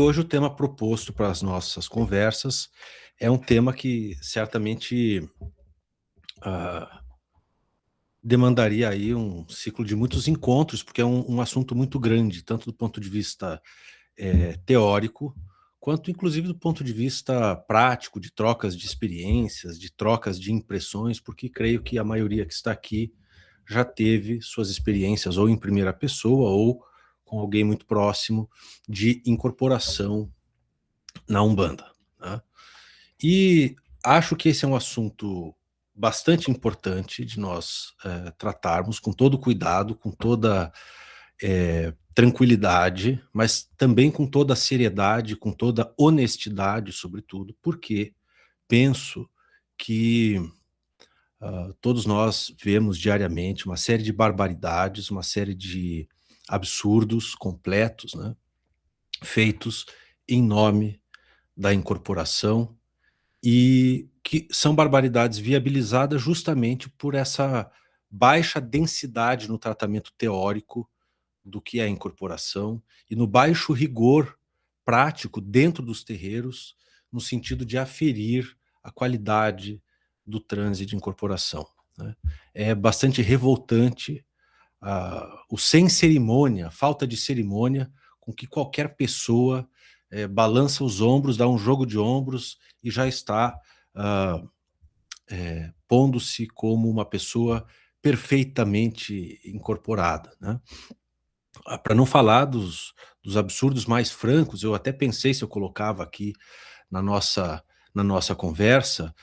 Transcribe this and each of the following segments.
Hoje o tema proposto para as nossas conversas é um tema que certamente, ah, demandaria aí um ciclo de muitos encontros, porque é um assunto muito grande, tanto do ponto de vista, teórico, quanto inclusive do ponto de vista prático, de trocas de experiências, de trocas de impressões, porque creio que a maioria que está aqui já teve suas experiências ou em primeira pessoa ou com alguém muito próximo de incorporação na Umbanda, né. E acho que esse é um assunto bastante importante de nós, tratarmos com todo cuidado, com toda, tranquilidade, mas também com toda a seriedade, com toda honestidade, sobretudo, porque penso que, todos nós vemos diariamente uma série de barbaridades, uma série de absurdos completos, né, feitos em nome da incorporação, e que são barbaridades viabilizadas justamente por essa baixa densidade no tratamento teórico do que é a incorporação e no baixo rigor prático dentro dos terreiros, no sentido de aferir a qualidade do transe de incorporação, né. É bastante revoltante, o sem cerimônia, a falta de cerimônia com que qualquer pessoa, balança os ombros, dá um jogo de ombros e já está, ah, pondo-se como uma pessoa perfeitamente incorporada, né. Para não falar dos absurdos mais francos, eu até pensei se eu colocava aqui na nossa conversa,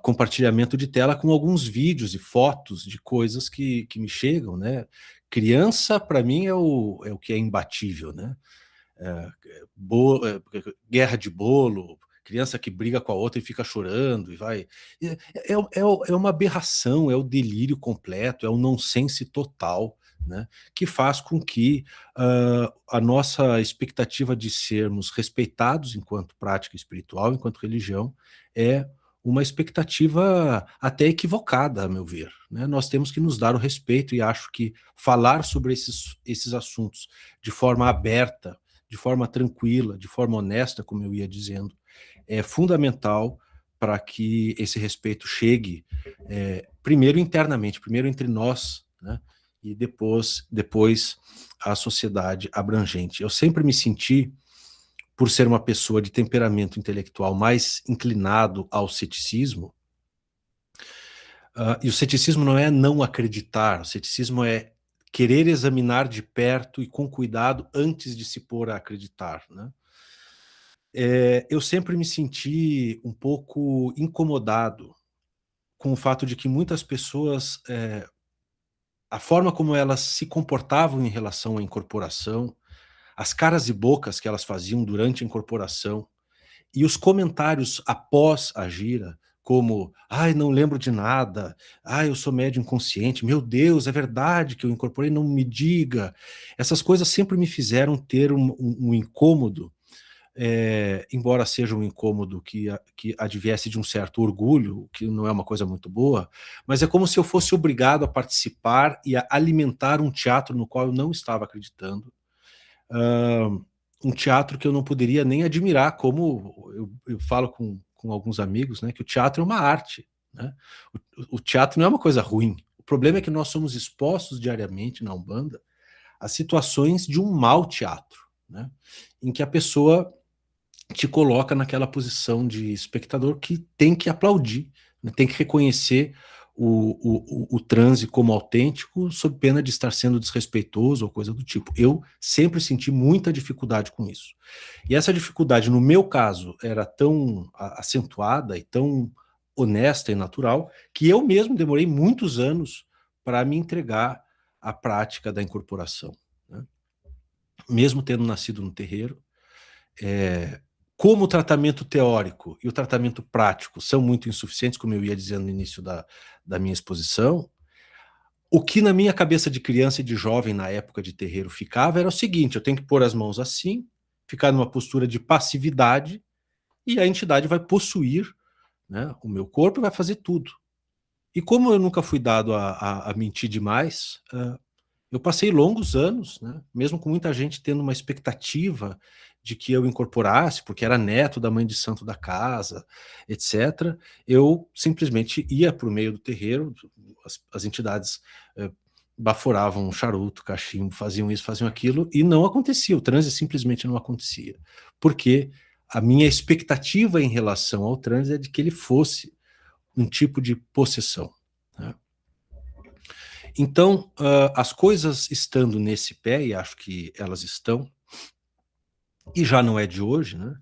compartilhamento de tela com alguns vídeos e fotos de coisas que me chegam, né. Criança para mim é o que é imbatível, né. Eh, guerra de bolo, criança que briga com a outra e fica chorando e vai é uma aberração, é o delírio completo, é o nonsense total, né, que faz com que, a nossa expectativa de sermos respeitados enquanto prática espiritual, enquanto religião, é uma expectativa até equivocada, a meu ver, né. Nós temos que nos dar o respeito e acho que falar sobre esses assuntos de forma aberta, de forma tranquila, de forma honesta, como eu ia dizendo, é fundamental para que esse respeito chegue, primeiro internamente, primeiro entre nós, né, e depois à sociedade abrangente. Eu sempre me senti, por ser uma pessoa de temperamento intelectual mais inclinado ao ceticismo, e o ceticismo não é não acreditar, o ceticismo é querer examinar de perto e com cuidado antes de se pôr a acreditar, né. Eu sempre me senti um pouco incomodado com o fato de que muitas pessoas, a forma como elas se comportavam em relação à incorporação, as caras e bocas que elas faziam durante a incorporação e os comentários após a gira, como: "Ai, não lembro de nada. Ai, eu sou médium inconsciente. Meu Deus, é verdade que eu incorporei? Não me diga". Essas coisas sempre me fizeram ter um incômodo, embora seja um incômodo que adviesse de um certo orgulho, o que não é uma coisa muito boa, mas é como se eu fosse obrigado a participar e a alimentar um teatro no qual eu não estava acreditando. Hã, um teatro que eu não poderia nem admirar, como eu falo com alguns amigos, né, que o teatro é uma arte, né. O teatro não é uma coisa ruim, o problema é que nós somos expostos diariamente na Umbanda a situações de um mau teatro, né, em que a pessoa te coloca naquela posição de espectador que tem que aplaudir, né, tem que reconhecer o transe como autêntico, sob pena de estar sendo desrespeitoso ou coisa do tipo. Eu sempre senti muita dificuldade com isso. E essa dificuldade, no meu caso, era tão acentuada e tão honesta e natural, que eu mesmo demorei muitos anos para me entregar à prática da incorporação, né. Mesmo tendo nascido no terreiro, eh, como o tratamento teórico e o tratamento prático são muito insuficientes, como eu ia dizendo no início da minha exposição, o que na minha cabeça de criança e de jovem, na época de terreiro, ficava era o seguinte: eu tenho que pôr as mãos assim, ficar numa postura de passividade, e a entidade vai possuir, né, o meu corpo e vai fazer tudo. E como eu nunca fui dado a mentir demais, eu passei longos anos, né, mesmo com muita gente tendo uma expectativa de que eu incorporasse, porque era neto da mãe de santo da casa, etc., eu simplesmente ia para o meio do terreiro, as entidades baforavam um charuto, cachimbo, faziam isso, faziam aquilo, e não acontecia, o transe simplesmente não acontecia. Porque a minha expectativa em relação ao transe é de que ele fosse um tipo de possessão, né? Então, as coisas estando nesse pé, e acho que elas estão, e já não é de hoje, né?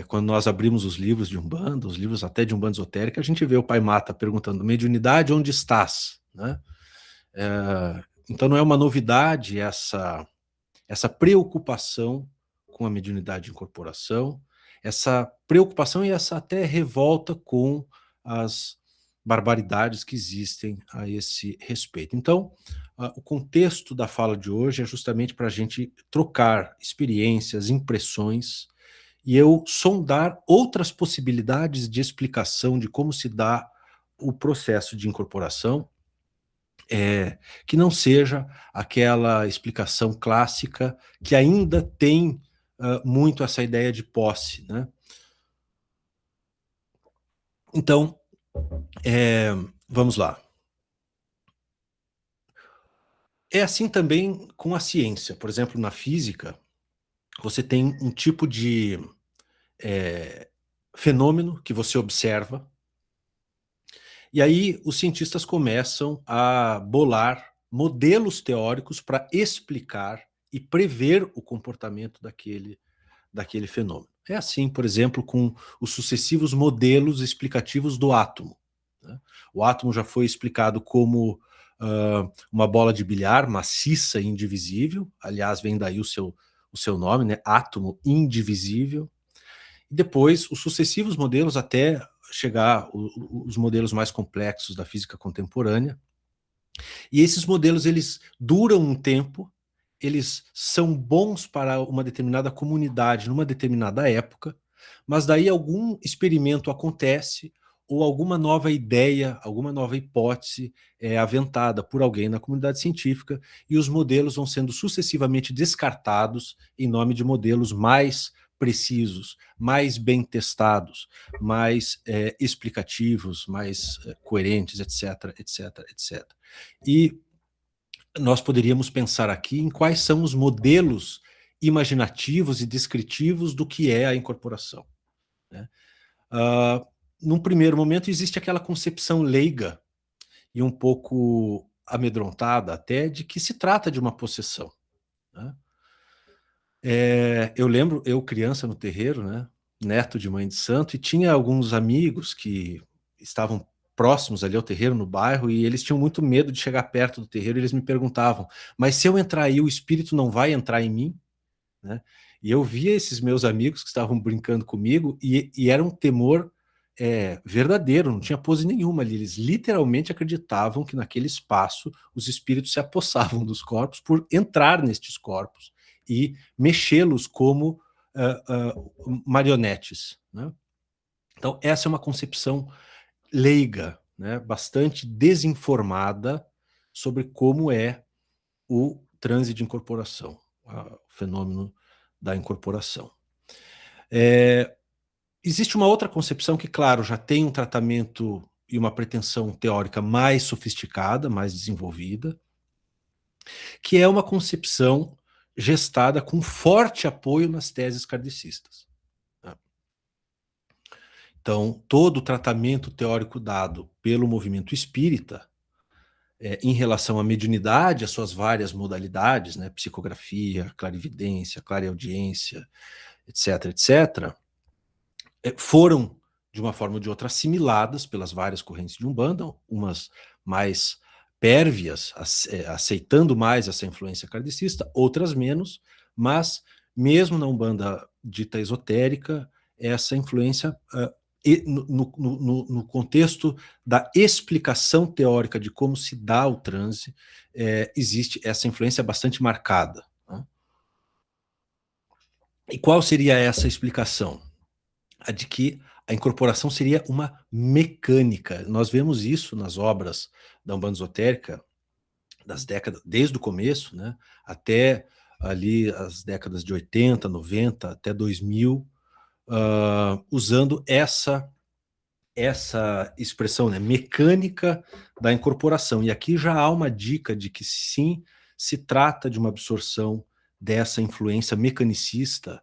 Quando nós abrimos os livros de Umbanda, os livros até de Umbanda esotérica, a gente vê o Pai Mata perguntando: mediunidade, onde estás? Né? Então não é uma novidade essa preocupação com a mediunidade de incorporação, essa preocupação e essa até revolta com as barbaridades que existem a esse respeito. Então, o contexto da fala de hoje é justamente para a gente trocar experiências, impressões, e eu sondar outras possibilidades de explicação de como se dá o processo de incorporação, que não seja aquela explicação clássica que ainda tem muito essa ideia de posse, né? Então, vamos lá. É assim também com a ciência. Por exemplo, na física, você tem um tipo de fenômeno que você observa, e aí os cientistas começam a bolar modelos teóricos para explicar e prever o comportamento daquele fenômeno. É assim, por exemplo, com os sucessivos modelos explicativos do átomo, né? O átomo já foi explicado como uma bola de bilhar maciça e indivisível, aliás, vem daí o seu nome, né? Átomo indivisível. E depois, os sucessivos modelos até chegar os modelos mais complexos da física contemporânea. E esses modelos, eles duram um tempo, eles são bons para uma determinada comunidade numa determinada época, mas daí algum experimento acontece ou alguma nova ideia, alguma nova hipótese é aventada por alguém na comunidade científica e os modelos vão sendo sucessivamente descartados em nome de modelos mais precisos, mais bem testados, mais explicativos, mais coerentes, etc, etc, etc. E nós poderíamos pensar aqui em quais são os modelos imaginativos e descritivos do que é a incorporação, né? Num primeiro momento, existe aquela concepção leiga e um pouco amedrontada até de que se trata de uma possessão, né? Eu lembro, eu criança no terreiro, né, neto de mãe de santo, e tinha alguns amigos que estavam próximos ali ao terreiro no bairro e eles tinham muito medo de chegar perto do terreiro e eles me perguntavam, mas se eu entrar aí o espírito não vai entrar em mim? Né? E eu via esses meus amigos que estavam brincando comigo e era um temor verdadeiro, não tinha pose nenhuma ali, eles literalmente acreditavam que naquele espaço os espíritos se apossavam dos corpos por entrar nestes corpos e mexê-los como marionetes, né? Então essa é uma concepção leiga, né, bastante desinformada sobre como é o transe de incorporação, o fenômeno da incorporação. Existe uma outra concepção que, claro, já tem um tratamento e uma pretensão teórica mais sofisticada, mais desenvolvida, que é uma concepção gestada com forte apoio nas teses kardecistas. Então, todo o tratamento teórico dado pelo movimento espírita em relação à mediunidade, as suas várias modalidades, né, psicografia, clarividência, clareaudiência, etc., etc., foram, de uma forma ou de outra, assimiladas pelas várias correntes de Umbanda, umas mais pérvias, aceitando mais essa influência kardecista, outras menos, mas mesmo na Umbanda dita esotérica, essa influência no contexto da explicação teórica de como se dá o transe, existe essa influência bastante marcada, né? E qual seria essa explicação? A de que a incorporação seria uma mecânica. Nós vemos isso nas obras da Umbanda esotérica das décadas, desde o começo, né, até ali as décadas de 80, 90 até 2000, usando essa expressão, né, mecânica da incorporação. E aqui já há uma dica de que sim, se trata de uma absorção dessa influência mecanicista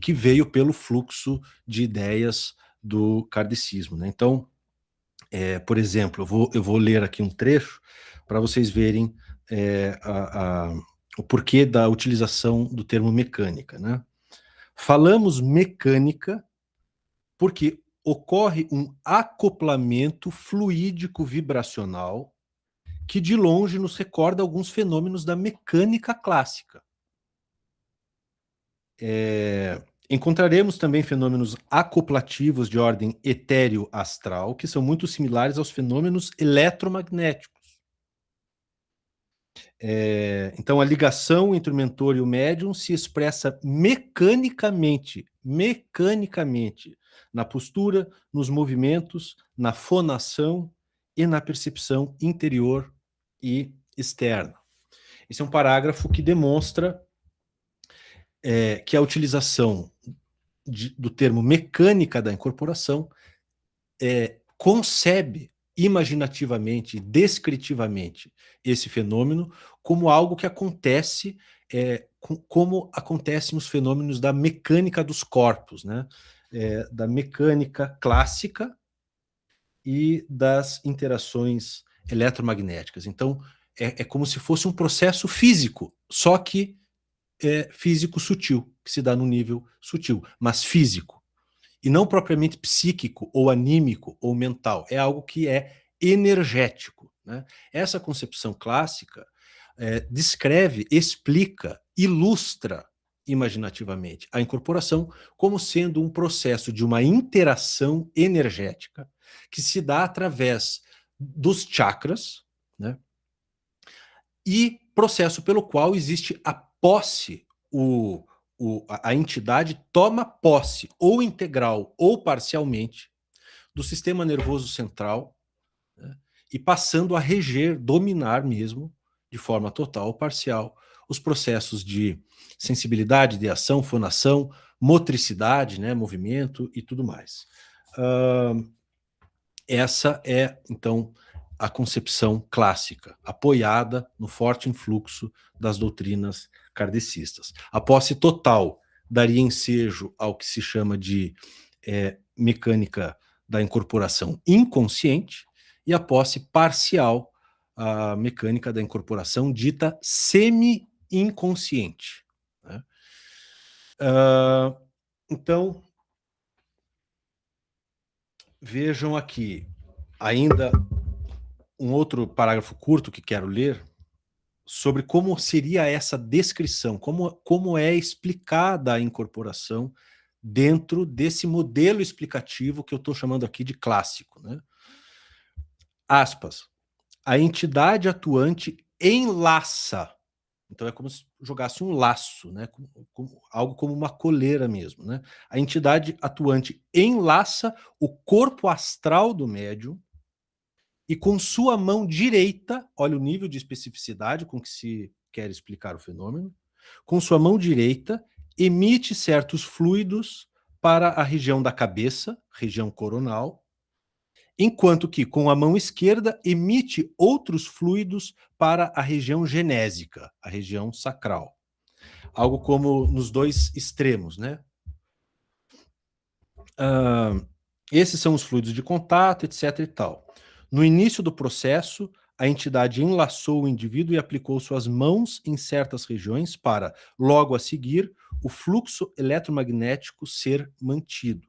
que veio pelo fluxo de ideias do kardecismo, né? Então, por exemplo, eu vou ler aqui um trecho para vocês verem o porquê da utilização do termo mecânica, né? Falamos mecânica porque ocorre um acoplamento fluídico vibracional que de longe nos recorda alguns fenômenos da mecânica clássica. Encontraremos também fenômenos acoplativos de ordem etéreo-astral, que são muito similares aos fenômenos eletromagnéticos. Então, a ligação entre o mentor e o médium se expressa mecanicamente, na postura, nos movimentos, na fonação e na percepção interior e externa. Esse é um parágrafo que demonstra que a utilização do termo mecânica da incorporação concebe imaginativamente, descritivamente, esse fenômeno como algo que acontece, como acontece nos fenômenos da mecânica dos corpos, né? Da mecânica clássica e das interações eletromagnéticas. Então, é como se fosse um processo físico, só que físico sutil, que se dá no nível sutil, mas físico. E não propriamente psíquico, ou anímico, ou mental. É algo que é energético, né? Essa concepção clássica descreve, explica, ilustra imaginativamente a incorporação como sendo um processo de uma interação energética que se dá através dos chakras, né? E processo pelo qual existe a posse, a entidade toma posse, ou integral ou parcialmente, do sistema nervoso central, né, e passando a reger, dominar mesmo, de forma total ou parcial, os processos de sensibilidade, de ação, fonação, motricidade, né, movimento e tudo mais. Essa é, então, a concepção clássica, apoiada no forte influxo das doutrinas kardecistas. A posse total daria ensejo ao que se chama de mecânica da incorporação inconsciente, e a posse parcial, a mecânica da incorporação dita semi-inconsciente, né? Então, vejam aqui, ainda um outro parágrafo curto que quero ler, sobre como seria essa descrição, como é explicada a incorporação dentro desse modelo explicativo que eu estou chamando aqui de clássico, né? Aspas. A entidade atuante enlaça. Então é como se jogasse um laço, né? Algo como uma coleira mesmo, né? A entidade atuante enlaça o corpo astral do médium e com sua mão direita, olha o nível de especificidade com que se quer explicar o fenômeno, com sua mão direita emite certos fluidos para a região da cabeça, região coronal, enquanto que com a mão esquerda emite outros fluidos para a região genésica, a região sacral. Algo como nos dois extremos, né? Esses são os fluidos de contato, etc. e tal. No início do processo, a entidade enlaçou o indivíduo e aplicou suas mãos em certas regiões para, logo a seguir, o fluxo eletromagnético ser mantido.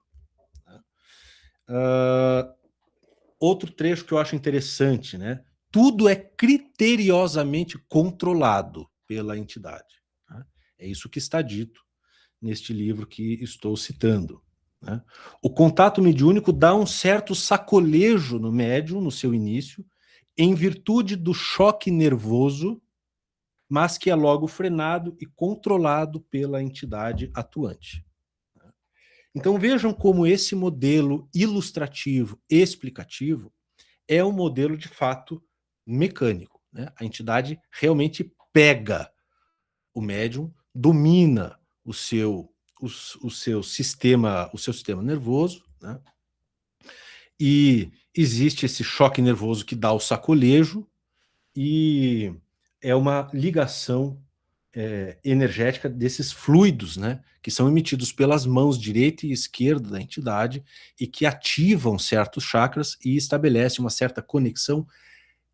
Outro trecho que eu acho interessante, né? Tudo é criteriosamente controlado pela entidade. Né? É isso que está dito neste livro que estou citando. Né? O contato mediúnico dá um certo sacolejo no médium, no seu início, em virtude do choque nervoso, mas que é logo frenado e controlado pela entidade atuante. Então vejam como esse modelo ilustrativo, explicativo, é um modelo de fato mecânico. Né? A entidade realmente pega o médium, domina o seu sistema nervoso, né? E existe esse choque nervoso que dá o sacolejo, e é uma ligação energética desses fluidos, né, que são emitidos pelas mãos direita e esquerda da entidade e que ativam certos chakras e estabelecem uma certa conexão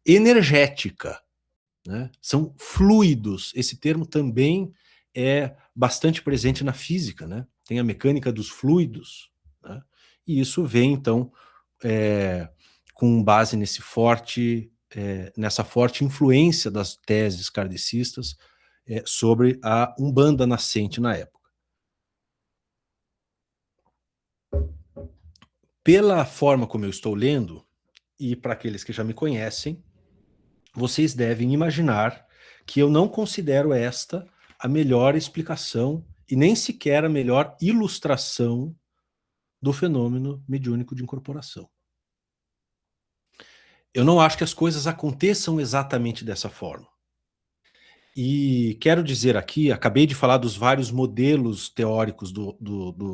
energética, né? São fluidos. Esse termo também é bastante presente na física, né? Tem a mecânica dos fluidos, né? E isso vem, então, com base nessa forte influência das teses kardecistas sobre a Umbanda nascente na época. Pela forma como eu estou lendo, e para aqueles que já me conhecem, vocês devem imaginar que eu não considero esta a melhor explicação e nem sequer a melhor ilustração do fenômeno mediúnico de incorporação. Eu não acho que as coisas aconteçam exatamente dessa forma. E quero dizer aqui, acabei de falar dos vários modelos teóricos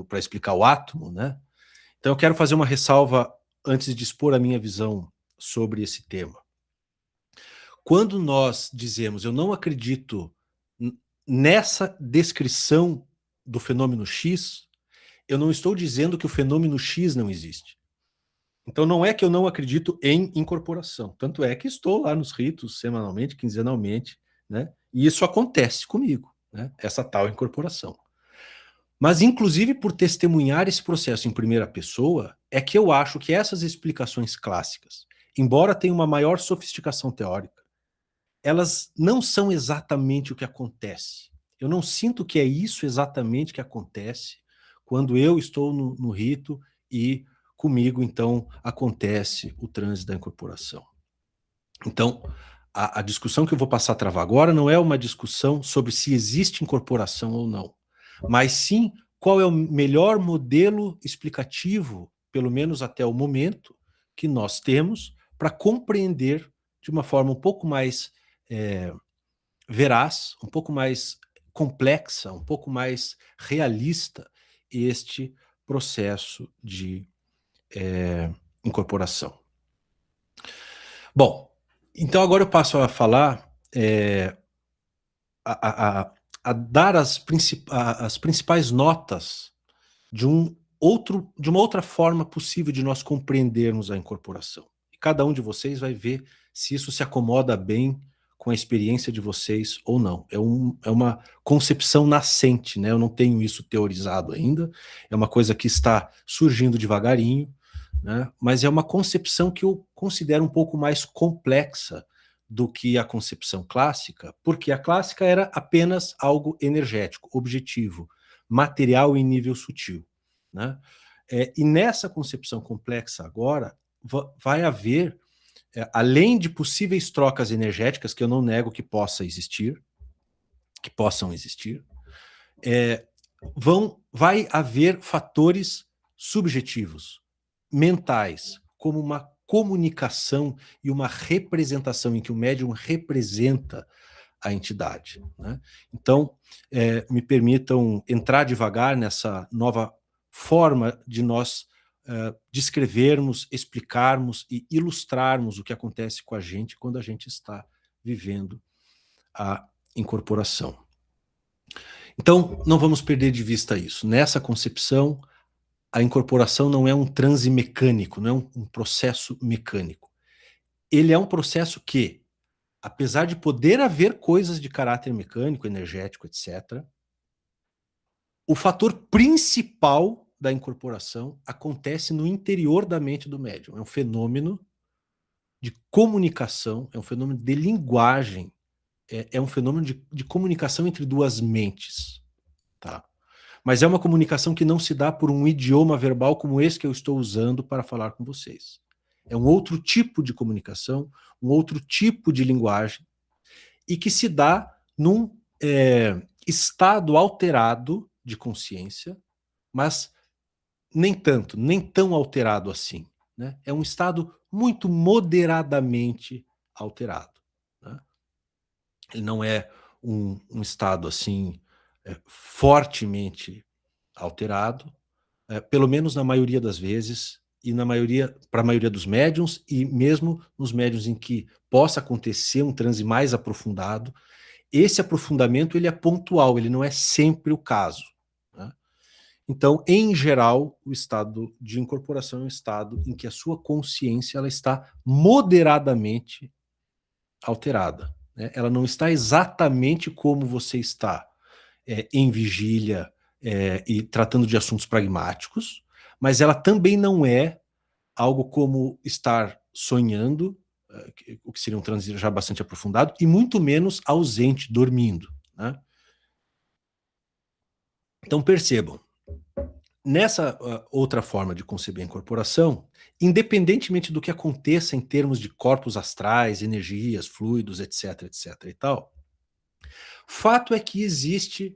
para explicar o átomo, né? Então eu quero fazer uma ressalva antes de expor a minha visão sobre esse tema. Quando nós dizemos eu não acredito nessa descrição do fenômeno X, eu não estou dizendo que o fenômeno X não existe. Então não é que eu não acredito em incorporação. Tanto é que estou lá nos ritos semanalmente, quinzenalmente, né? E isso acontece comigo, né? Essa tal incorporação. Mas, inclusive, por testemunhar esse processo em primeira pessoa, é que eu acho que essas explicações clássicas, embora tenham uma maior sofisticação teórica, elas não são exatamente o que acontece. Eu não sinto que é isso exatamente que acontece quando eu estou no rito e comigo, então, acontece o transe da incorporação. Então, a discussão que eu vou passar a travar agora não é uma discussão sobre se existe incorporação ou não, mas sim qual é o melhor modelo explicativo, pelo menos até o momento, que nós temos para compreender de uma forma um pouco mais veraz, um pouco mais complexa, um pouco mais realista este processo de incorporação. Bom, então agora eu passo a falar, a dar as principais notas de uma outra forma possível de nós compreendermos a incorporação. E cada um de vocês vai ver se isso se acomoda bem com a experiência de vocês ou não. É uma concepção nascente, né? Eu não tenho isso teorizado ainda, é uma coisa que está surgindo devagarinho, né? Mas é uma concepção que eu considero um pouco mais complexa do que a concepção clássica, porque a clássica era apenas algo energético, objetivo, material em nível sutil, né? E nessa concepção complexa agora, vai haver, além de possíveis trocas energéticas, que eu não nego que possam existir, vai haver fatores subjetivos, mentais, como uma comunicação e uma representação em que o médium representa a entidade, né? Então, me permitam entrar devagar nessa nova forma de nós descrevermos, explicarmos e ilustrarmos o que acontece com a gente quando a gente está vivendo a incorporação. Então, não vamos perder de vista isso. Nessa concepção, a incorporação não é um transe mecânico, não é um processo mecânico. Ele é um processo que, apesar de poder haver coisas de caráter mecânico, energético, etc., o fator principal da incorporação acontece no interior da mente do médium. É um fenômeno de comunicação, é um fenômeno de linguagem, é um fenômeno de comunicação entre duas mentes, tá? Mas é uma comunicação que não se dá por um idioma verbal como esse que eu estou usando para falar com vocês. É um outro tipo de comunicação, um outro tipo de linguagem, e que se dá num estado alterado de consciência, mas nem tanto, nem tão alterado assim, né? É um estado muito moderadamente alterado, né? ele não é um estado assim fortemente alterado, pelo menos na maioria das vezes, e para a maioria dos médiums, e mesmo nos médiums em que possa acontecer um transe mais aprofundado, esse aprofundamento ele é pontual, ele não é sempre o caso, né? Então, em geral, o estado de incorporação é um estado em que a sua consciência ela está moderadamente alterada, né? Ela não está exatamente como você está em vigília e tratando de assuntos pragmáticos, mas ela também não é algo como estar sonhando, o que seria um transe já bastante aprofundado, e muito menos ausente, dormindo, né? Então percebam, nessa outra forma de conceber a incorporação, independentemente do que aconteça em termos de corpos astrais, energias, fluidos, etc, etc e tal, fato é que existe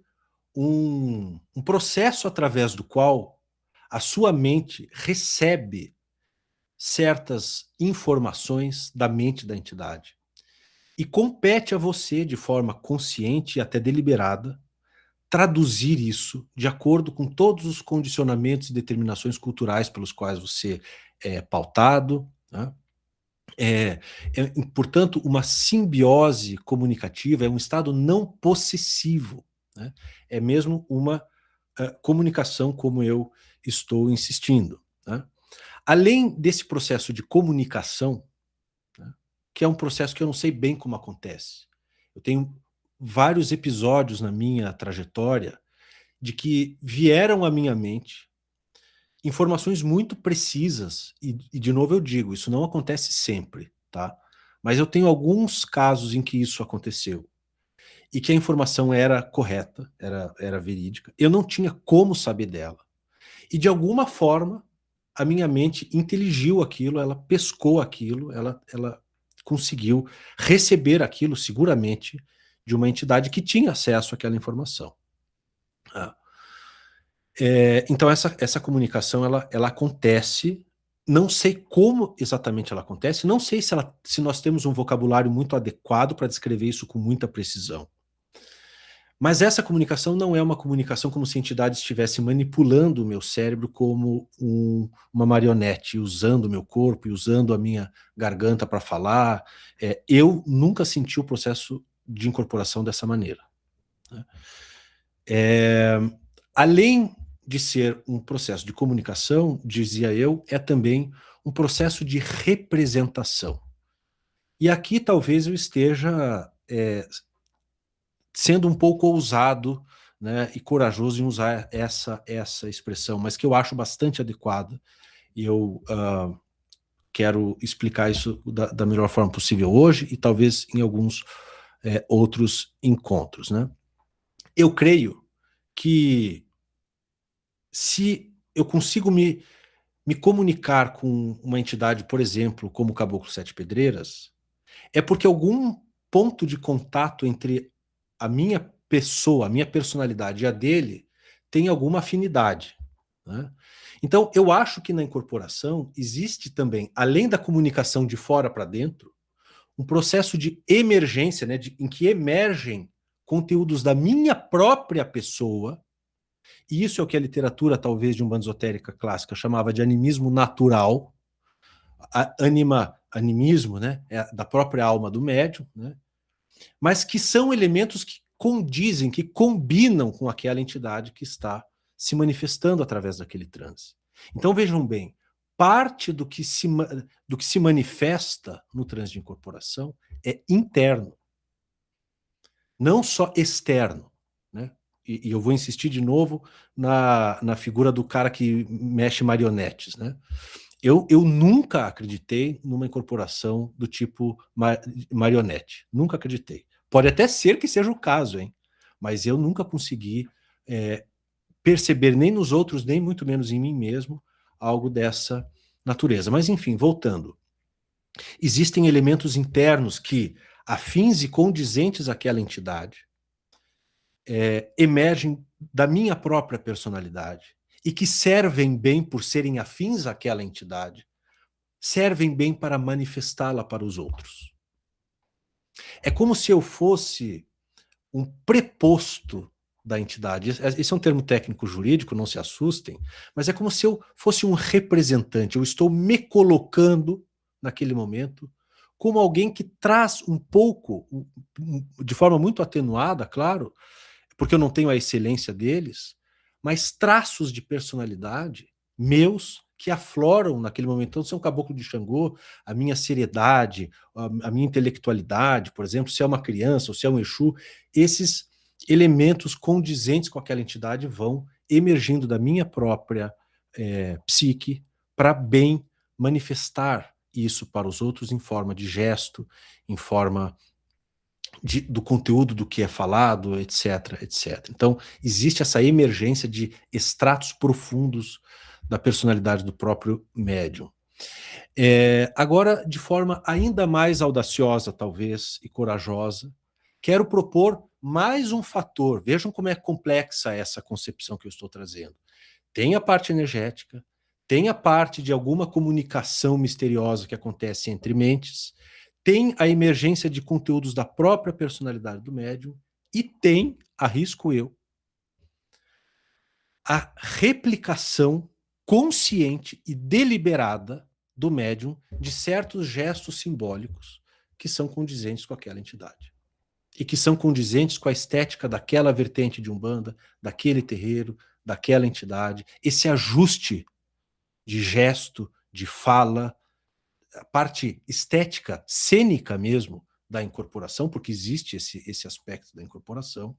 um processo através do qual a sua mente recebe certas informações da mente da entidade. E compete a você, de forma consciente e até deliberada, traduzir isso de acordo com todos os condicionamentos e determinações culturais pelos quais você é pautado, né? Portanto, uma simbiose comunicativa é um estado não possessivo, né? É mesmo uma comunicação como eu estou insistindo, né? Além desse processo de comunicação, né, que é um processo que eu não sei bem como acontece. Eu tenho vários episódios na minha trajetória de que vieram à minha mente informações muito precisas, e de novo eu digo, isso não acontece sempre, tá? Mas eu tenho alguns casos em que isso aconteceu, e que a informação era correta, era verídica, eu não tinha como saber dela, e de alguma forma a minha mente inteligiu aquilo, ela pescou aquilo, ela conseguiu receber aquilo seguramente de uma entidade que tinha acesso àquela informação. Então essa comunicação ela acontece, não sei como exatamente ela acontece, não sei se nós temos um vocabulário muito adequado para descrever isso com muita precisão. Mas essa comunicação não é uma comunicação como se a entidade estivesse manipulando o meu cérebro como uma marionete, usando o meu corpo e usando a minha garganta para falar. Eu nunca senti o processo de incorporação dessa maneira, né? Além de ser um processo de comunicação, dizia eu, é também um processo de representação. E aqui talvez eu esteja sendo um pouco ousado, né, e corajoso em usar essa expressão, mas que eu acho bastante adequada, e eu quero explicar isso da melhor forma possível hoje e talvez em alguns outros encontros, né? Eu creio que se eu consigo me comunicar com uma entidade, por exemplo, como o Caboclo Sete Pedreiras, é porque algum ponto de contato entre a minha pessoa, a minha personalidade e a dele tem alguma afinidade, né? Então, eu acho que na incorporação existe também, além da comunicação de fora para dentro, um processo de emergência, né, em que emergem conteúdos da minha própria pessoa, e isso é o que a literatura, talvez, de Umbanda esotérica clássica chamava de animismo natural, animismo, né, da própria alma do médium, né, mas que são elementos que condizem, que combinam com aquela entidade que está se manifestando através daquele transe. Então vejam bem, parte do que se manifesta no transe de incorporação é interno, não só externo, né? E eu vou insistir de novo na figura do cara que mexe marionetes, né? Eu nunca acreditei numa incorporação do tipo marionete. Nunca acreditei. Pode até ser que seja o caso, hein? Mas eu nunca consegui perceber nem nos outros, nem muito menos em mim mesmo, algo dessa natureza. Mas enfim, voltando. Existem elementos internos que, afins e condizentes àquela entidade, emergem da minha própria personalidade e que servem bem por serem afins àquela entidade, servem bem para manifestá-la para os outros. É como se eu fosse um preposto da entidade. Esse é um termo técnico jurídico, não se assustem, mas é como se eu fosse um representante. Eu estou me colocando, naquele momento, como alguém que traz um pouco, de forma muito atenuada, claro, porque eu não tenho a excelência deles, mas traços de personalidade meus que afloram naquele momento. Então, se é um caboclo de Xangô, a minha seriedade, a minha intelectualidade, por exemplo, se é uma criança ou se é um Exu, esses elementos condizentes com aquela entidade vão emergindo da minha própria psique para bem manifestar isso para os outros em forma de gesto, em forma do conteúdo do que é falado, etc, etc. Então, existe essa emergência de estratos profundos da personalidade do próprio médium. Agora, de forma ainda mais audaciosa, talvez, e corajosa, quero propor mais um fator. Vejam como é complexa essa concepção que eu estou trazendo. Tem a parte energética, tem a parte de alguma comunicação misteriosa que acontece entre mentes, tem a emergência de conteúdos da própria personalidade do médium e tem, arrisco eu, a replicação consciente e deliberada do médium de certos gestos simbólicos que são condizentes com aquela entidade. E que são condizentes com a estética daquela vertente de Umbanda, daquele terreiro, daquela entidade. Esse ajuste de gesto, de fala, a parte estética, cênica mesmo, da incorporação, porque existe esse aspecto da incorporação.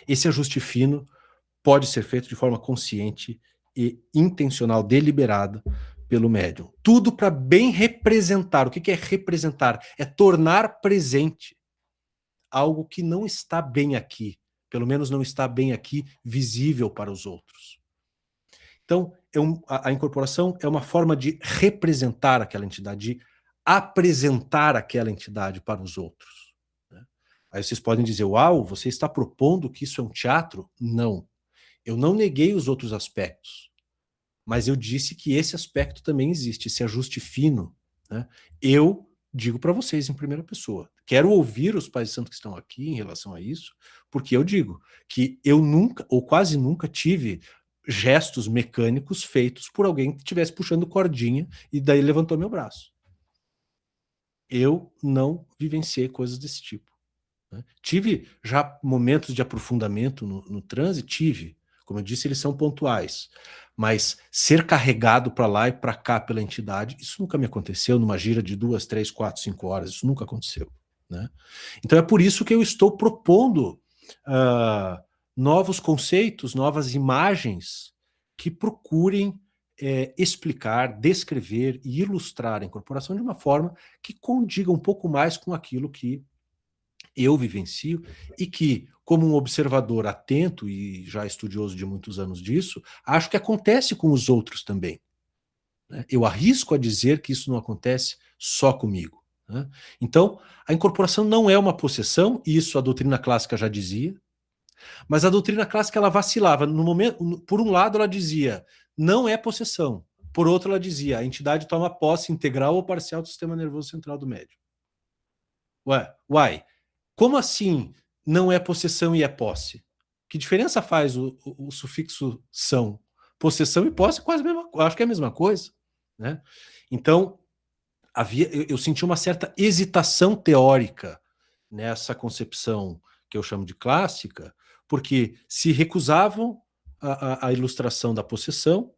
Esse ajuste fino pode ser feito de forma consciente e intencional, deliberada pelo médium. Tudo para bem representar. O que é representar? É tornar presente algo que não está bem aqui, pelo menos não está bem aqui visível para os outros. Então, a incorporação é uma forma de representar aquela entidade, de apresentar aquela entidade para os outros. Né? Aí vocês podem dizer, uau, você está propondo que isso é um teatro? Não. Eu não neguei os outros aspectos, mas eu disse que esse aspecto também existe, esse ajuste fino. Né? Eu digo para vocês em primeira pessoa. Quero ouvir os pais de santo que estão aqui em relação a isso, porque eu digo que eu nunca, ou quase nunca, tive gestos mecânicos feitos por alguém que estivesse puxando cordinha e daí levantou meu braço. Eu não vivenciei coisas desse tipo. Né? Tive já momentos de aprofundamento no transe, tive. Como eu disse, eles são pontuais. Mas ser carregado para lá e para cá pela entidade, isso nunca me aconteceu numa gira de 2, 3, 4, 5 horas. Isso nunca aconteceu. Né? Então é por isso que eu estou propondo novos conceitos, novas imagens que procurem explicar, descrever e ilustrar a incorporação de uma forma que condiga um pouco mais com aquilo que eu vivencio e que, como um observador atento e já estudioso de muitos anos disso, acho que acontece com os outros também. Né? Eu arrisco a dizer que isso não acontece só comigo. Né? Então, a incorporação não é uma possessão, isso a doutrina clássica já dizia, mas a doutrina clássica ela vacilava. No momento, por um lado, ela dizia, não é possessão. Por outro, ela dizia, a entidade toma posse integral ou parcial do sistema nervoso central do médium. Uai, como assim não é possessão e é posse? Que diferença faz o sufixo são? Possessão e posse é quase a mesma coisa, acho que é a mesma coisa. Né? Então, eu senti uma certa hesitação teórica nessa concepção que eu chamo de clássica, porque se recusavam a ilustração da possessão,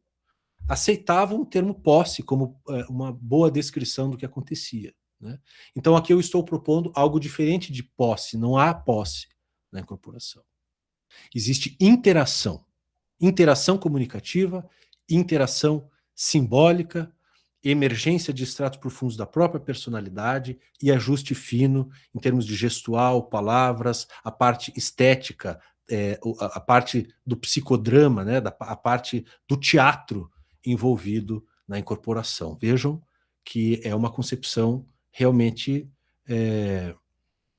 aceitavam o termo posse como uma boa descrição do que acontecia. Né? Então aqui eu estou propondo algo diferente de posse, não há posse na incorporação. Existe interação, interação comunicativa, interação simbólica, emergência de estratos profundos da própria personalidade e ajuste fino em termos de gestual, palavras, a parte estética, a parte do psicodrama, né, a parte do teatro envolvido na incorporação. Vejam que é uma concepção realmente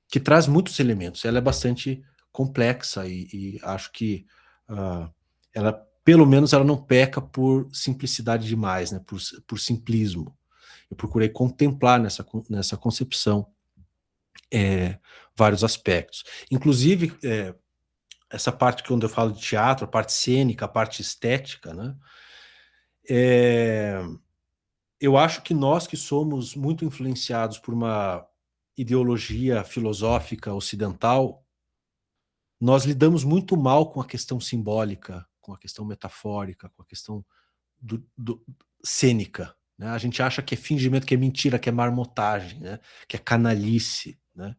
que traz muitos elementos. Ela é bastante complexa e acho que ela, pelo menos, ela não peca por simplicidade demais, né? por simplismo. Eu procurei contemplar nessa concepção vários aspectos. Inclusive, essa parte quando eu falo de teatro, a parte cênica, a parte estética, né? Eu acho que nós que somos muito influenciados por uma ideologia filosófica ocidental, nós lidamos muito mal com a questão simbólica, com a questão metafórica, com a questão cênica. Né? A gente acha que é fingimento, que é mentira, que é marmotagem, né? Que é canalice. Né?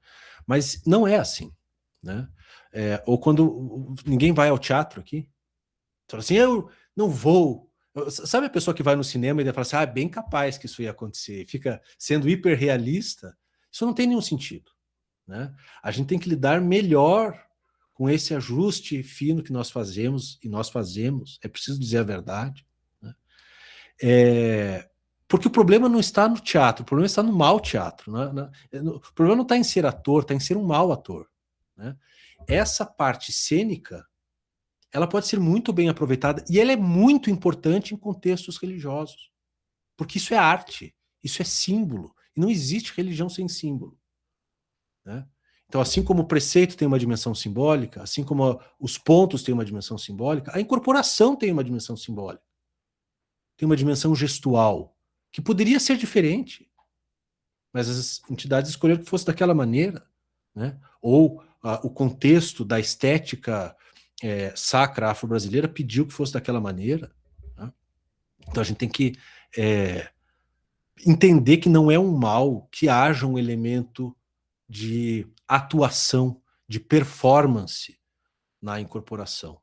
Mas não é assim. Né? Ou quando ninguém vai ao teatro aqui, fala assim, eu não vou. Sabe a pessoa que vai no cinema e fala assim, é bem capaz que isso ia acontecer, e fica sendo hiperrealista? Isso não tem nenhum sentido. Né? A gente tem que lidar melhor com esse ajuste fino que nós fazemos, e nós fazemos, é preciso dizer a verdade. Né? Porque o problema não está no teatro, o problema está no mau teatro. Né? O problema não está em ser ator, está em ser um mau ator. Né? Essa parte cênica, ela pode ser muito bem aproveitada, e ela é muito importante em contextos religiosos, porque isso é arte, isso é símbolo, e não existe religião sem símbolo. Né? Então, assim como o preceito tem uma dimensão simbólica, assim como os pontos têm uma dimensão simbólica, a incorporação tem uma dimensão simbólica, tem uma dimensão gestual, que poderia ser diferente, mas as entidades escolheram que fosse daquela maneira. Né? Ou o contexto da estética sacra afro-brasileira pediu que fosse daquela maneira. Né? Então a gente tem que entender que não é um mal que haja um elemento de atuação, de performance na incorporação.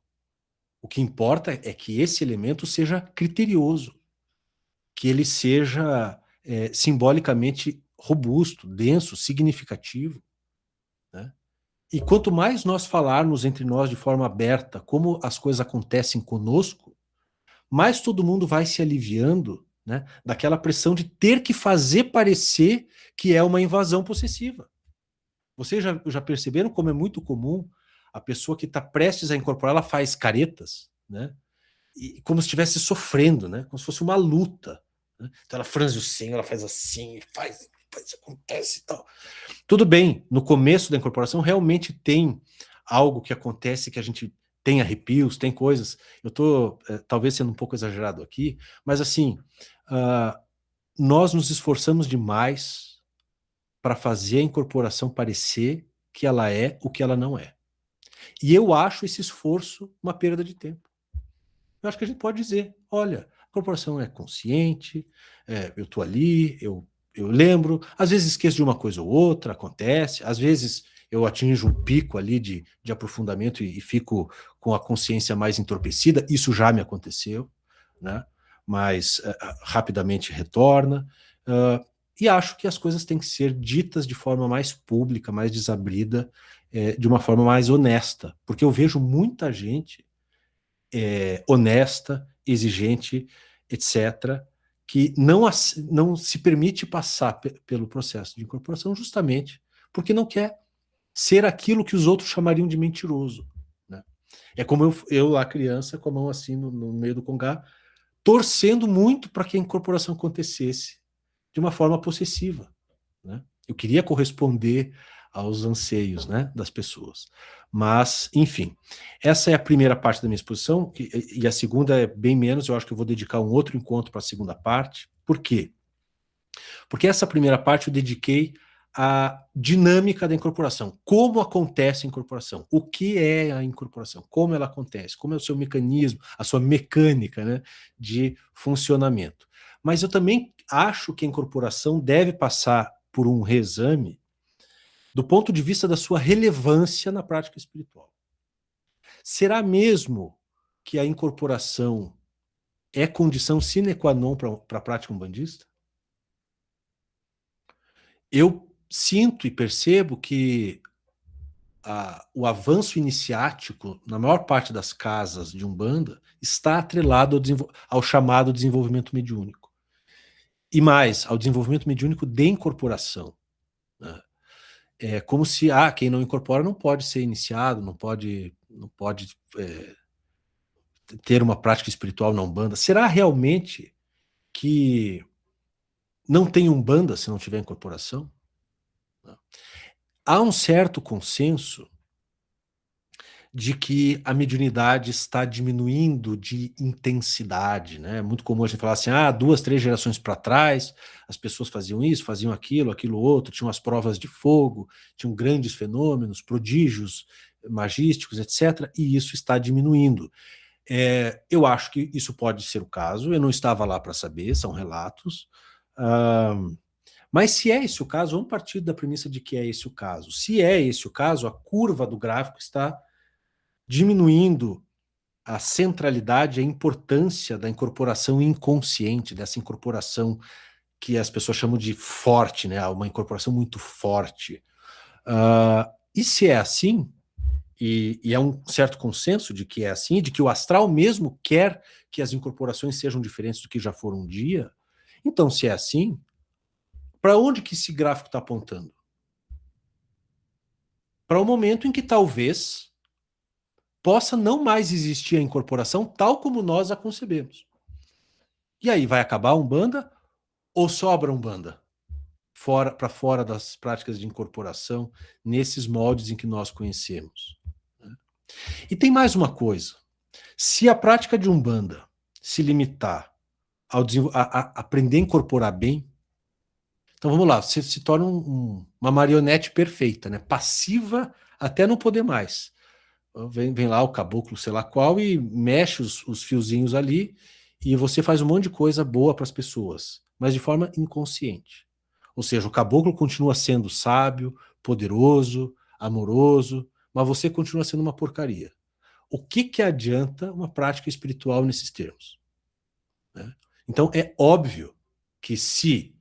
O que importa é que esse elemento seja criterioso, que ele seja simbolicamente robusto, denso, significativo. Né? E quanto mais nós falarmos entre nós de forma aberta como as coisas acontecem conosco, mais todo mundo vai se aliviando, né, daquela pressão de ter que fazer parecer que é uma invasão possessiva. Vocês já perceberam como é muito comum a pessoa que está prestes a incorporar, ela faz caretas, né? E como se estivesse sofrendo, né? Como se fosse uma luta. Né? Então ela franze o senho, ela faz assim, faz acontece e tal. Tudo bem, no começo da incorporação realmente tem algo que acontece que a gente tem arrepios, tem coisas. Eu estou talvez sendo um pouco exagerado aqui, mas assim, nós nos esforçamos demais para fazer a incorporação parecer que ela é o que ela não é. E eu acho esse esforço uma perda de tempo. Eu acho que a gente pode dizer, olha, a incorporação é consciente, eu estou ali, eu lembro, às vezes esqueço de uma coisa ou outra, acontece, às vezes eu atinjo um pico ali de aprofundamento e fico com a consciência mais entorpecida, isso já me aconteceu, né? Mas rapidamente retorna. E acho que as coisas têm que ser ditas de forma mais pública, mais desabrida, de uma forma mais honesta, porque eu vejo muita gente honesta, exigente, etc., que não se permite passar pelo processo de incorporação justamente porque não quer ser aquilo que os outros chamariam de mentiroso. Né? É como eu lá criança, com a mão assim no meio do congá, torcendo muito para que a incorporação acontecesse de uma forma possessiva. Né? Eu queria corresponder aos anseios, né, das pessoas. Mas, enfim, essa é a primeira parte da minha exposição, e a segunda é bem menos, eu acho que eu vou dedicar um outro encontro para a segunda parte. Por quê? Porque essa primeira parte eu dediquei à dinâmica da incorporação. Como acontece a incorporação? O que é a incorporação? Como ela acontece? Como é o seu mecanismo, a sua mecânica, né, de funcionamento? Mas eu também acho que a incorporação deve passar por um reexame do ponto de vista da sua relevância na prática espiritual. Será mesmo que a incorporação é condição sine qua non para a prática umbandista? Eu sinto e percebo que o avanço iniciático na maior parte das casas de Umbanda está atrelado ao chamado desenvolvimento mediúnico. E mais, ao desenvolvimento mediúnico de incorporação. Né? É como se quem não incorpora não pode ser iniciado, não pode ter uma prática espiritual na Umbanda. Será realmente que não tem Umbanda se não tiver incorporação? há um certo consenso de que a mediunidade está diminuindo de intensidade, né? É muito comum a gente falar assim, 2, 3 gerações para trás, as pessoas faziam isso, faziam aquilo, aquilo outro, tinham as provas de fogo, tinham grandes fenômenos, prodígios magísticos, etc., e isso está diminuindo. Eu acho que isso pode ser o caso, eu não estava lá para saber, são relatos, mas se é esse o caso, vamos partir da premissa de que é esse o caso. Se é esse o caso, a curva do gráfico está diminuindo a centralidade, a importância da incorporação inconsciente, dessa incorporação que as pessoas chamam de forte, né? Uma incorporação muito forte. E se é assim, e é um certo consenso de que é assim, de que o astral mesmo quer que as incorporações sejam diferentes do que já foram um dia, então se é assim, para onde que esse gráfico está apontando? Para o momento em que talvez possa não mais existir a incorporação tal como nós a concebemos. E aí, vai acabar a Umbanda ou sobra Umbanda? Para fora das práticas de incorporação, nesses moldes em que nós conhecemos. E tem mais uma coisa. Se a prática de Umbanda se limitar a aprender a incorporar bem, então vamos lá, você se torna uma marionete perfeita, né? Passiva até não poder mais. Vem lá o caboclo, sei lá qual, e mexe os fiozinhos ali, e você faz um monte de coisa boa para as pessoas, mas de forma inconsciente. Ou seja, o caboclo continua sendo sábio, poderoso, amoroso, mas você continua sendo uma porcaria. O que adianta uma prática espiritual nesses termos? Né? Então, é óbvio que se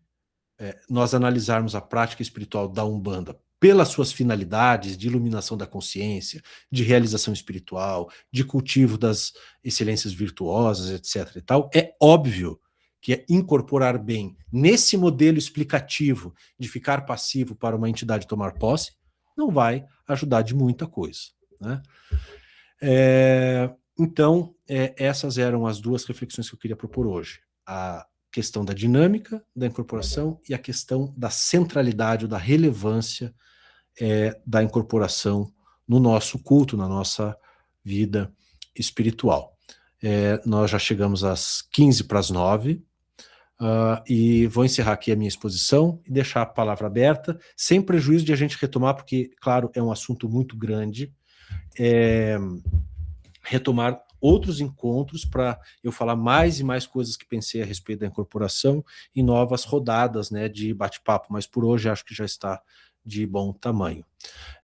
nós analisarmos a prática espiritual da Umbanda pelas suas finalidades de iluminação da consciência, de realização espiritual, de cultivo das excelências virtuosas, etc. e tal, é óbvio que incorporar bem nesse modelo explicativo de ficar passivo para uma entidade tomar posse não vai ajudar de muita coisa. Né? Então, essas eram as duas reflexões que eu queria propor hoje. A questão da dinâmica da incorporação e a questão da centralidade ou da relevância da incorporação no nosso culto, na nossa vida espiritual. Nós já chegamos às 15 para as 9, e vou encerrar aqui a minha exposição e deixar a palavra aberta, sem prejuízo de a gente retomar, porque, claro, é um assunto muito grande, retomar outros encontros para eu falar mais e mais coisas que pensei a respeito da incorporação em novas rodadas, né, de bate-papo, mas por hoje acho que já está de bom tamanho.